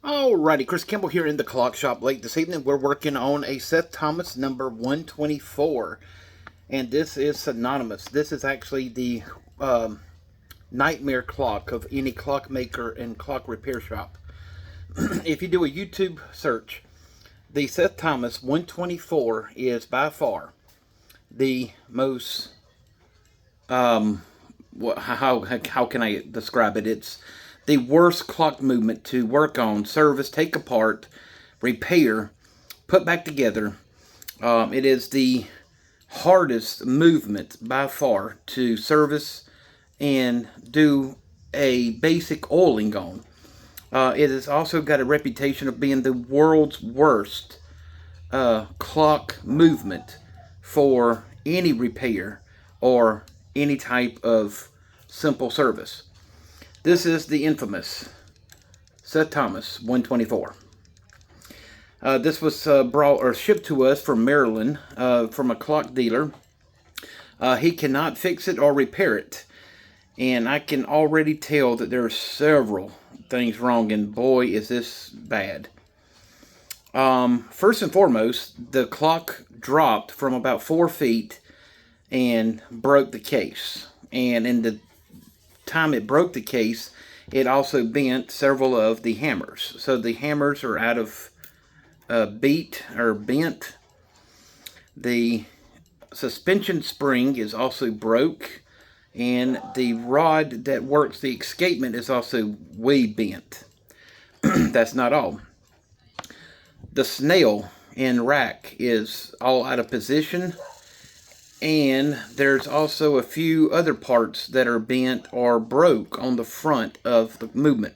Alrighty, Chris Kimball here in the clock shop late this evening. We're working on a Seth Thomas number 124, and this is synonymous. This is actually the nightmare clock of any clockmaker and clock repair shop. If you do a YouTube search, the Seth Thomas 124 is by far the most, how can I describe it? It's the worst clock movement to work on, service, take apart, repair, put back together. It is the hardest movement by far to service and do a basic oiling on. It has also got a reputation of being the world's worst clock movement for any repair or any type of simple service. This is the infamous Seth Thomas 124. This was brought or shipped to us from Maryland from a clock dealer. He cannot fix it or repair it, and I can already tell that there are several things wrong, and boy is this bad. First and foremost, the clock dropped from about 4 feet and broke the case, and in the time it broke the case, it also bent several of the hammers. So the hammers are out of beat or bent. The suspension spring is also broke, and the rod that works the escapement is also way bent. That's not all. The snail and rack is all out of position, and there's also a few other parts that are bent or broke on the front of the movement.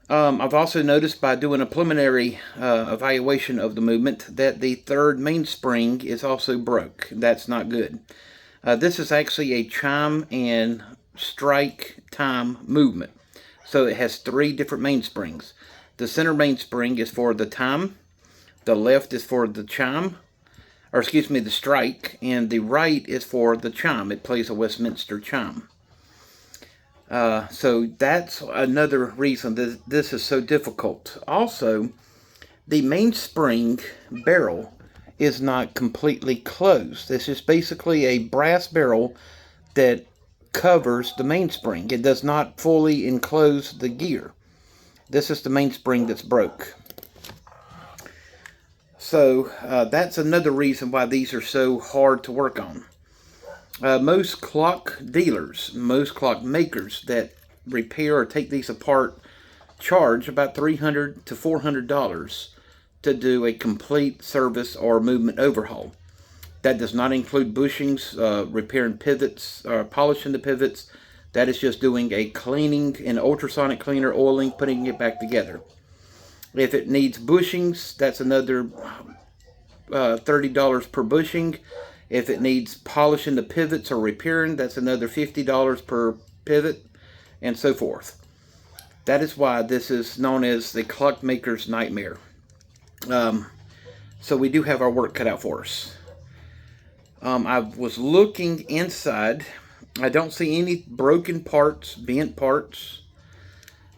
I've also noticed by doing a preliminary evaluation of the movement that the third mainspring is also broke. That's not good. This is actually a chime and strike time movement. So it has 3 different mainsprings. The center mainspring is for the time, the left is for the chime, the strike, and the right is for the chime. It plays a Westminster chime. So that's another reason that this is so difficult. Also, the mainspring barrel is not completely closed. This is basically a brass barrel that covers the mainspring. It does not fully enclose the gear. This is the mainspring that's broke. So that's another reason why these are so hard to work on. Most clock dealers, most clock makers that repair or take these apart charge about $300 to $400 to do a complete service or movement overhaul. That does not include bushings, repairing pivots, polishing the pivots. That is just doing a cleaning, an ultrasonic cleaner, oiling, putting it back together. If it needs bushings, that's another $30 per bushing. If it needs polishing the pivots or repairing, that's another $50 per pivot, and so forth. That is why this is known as the clockmaker's nightmare. So we do have our work cut out for us. I was looking inside. I don't see any broken parts, bent parts.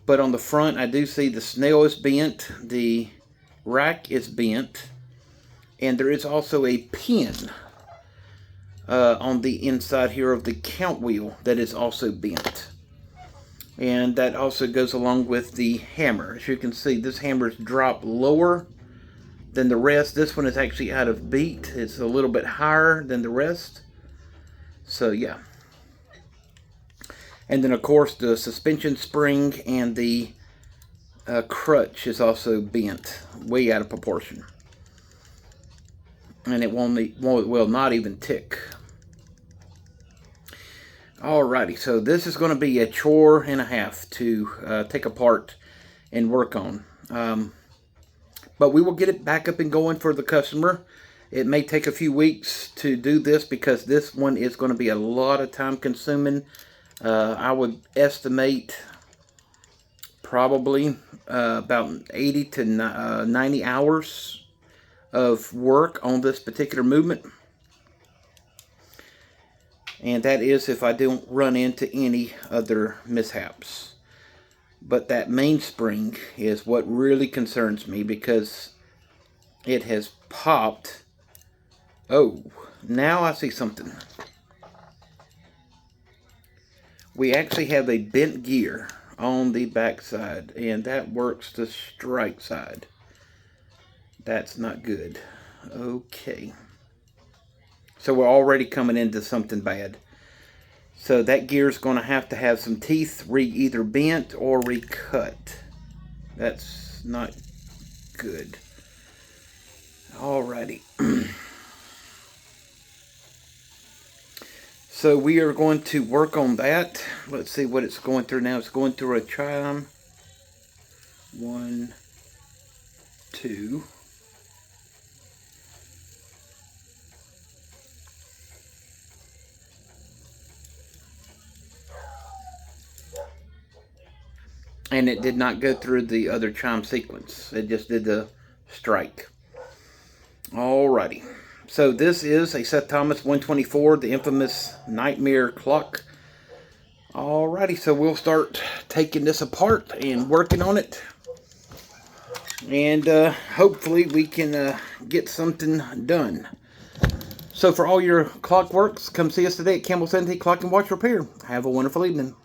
But on the front, I do see the snail is bent, the rack is bent, and there is also a pin on the inside here of the count wheel that is also bent. And that also goes along with the hammer. As you can see, this hammer is dropped lower than the rest. This one is actually out of beat. It's a little bit higher than the rest. So yeah. And then, of course, the suspension spring and the crutch is also bent, way out of proportion. And it will not even tick. Alrighty, so this is going to be a chore and a half to take apart and work on. But we will get it back up and going for the customer. It may take a few weeks to do this because this one is going to be a lot of time consuming. I would estimate probably about 80 to 90 hours of work on this particular movement. And that is if I don't run into any other mishaps. But that mainspring is what really concerns me, because it has popped. Oh, now I see something. We actually have a bent gear on the back side, and that works the strike side. That's not good. Okay. So we're already coming into something bad. So that gear is going to have some teeth either bent or recut. That's not good. Alrighty. So we are going to work on that. Let's see what it's going through now. It's going through a chime. 1, 2. And it did not go through the other chime sequence. It just did the strike. Alrighty. So this is a Seth Thomas 124, the infamous Nightmare clock. Alrighty, so we'll start taking this apart and working on it. And hopefully we can get something done. So for all your clock works, come see us today at Campbell 70 Clock and Watch Repair. Have a wonderful evening.